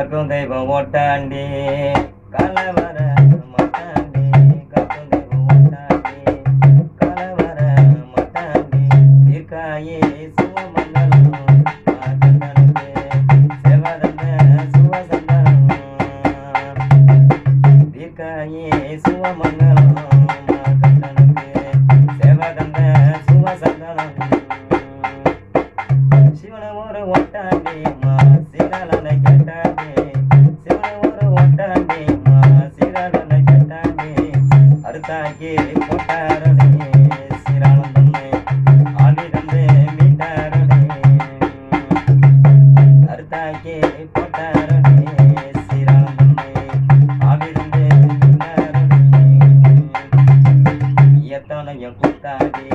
காக்கும் தெய்வம் ஓட்டாண்டி கலவர மட்டாண்டி காக்கும் தெய்வம் ஓட்டாண்டி கலவர மட்டாண்டி தீர்க்காயே சுவமங்கலம் மாட்டனுக்கு செவதந்த சுவசந்தனம் தீர்க்காயே சுவமங்கலம் மாட்டனுக்கு செவதந்த சுவசந்தனம் சிவன ஒரு ஒட்டாண்டி சிவனனை கேட்டாண்டி சிவன ஒரு ஒட்டாண்டி சிவனனை கேட்டாண்டி அறுத்தாக்கி போட்டாரடி சிரானந்தம்மை ஆடி தந்து மீட்டாரடி அறுத்தாக்கி போட்டாரடி சிரானந்தம்மை ஆடி தந்து மீட்டாரடி எத்தனைய கூத்தாடி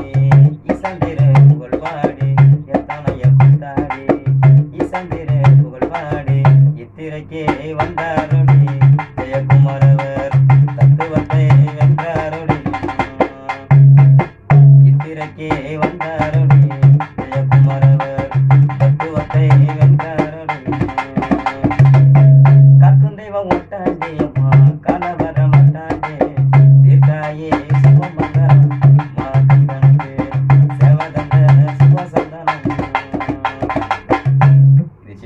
இசந்திரு புகழ் பாடி எத்தனைய கூத்தாடி இசந்திரு புகழ் பாடி இத்திரைக்கே வந்தாரடி ஜெயக்குமார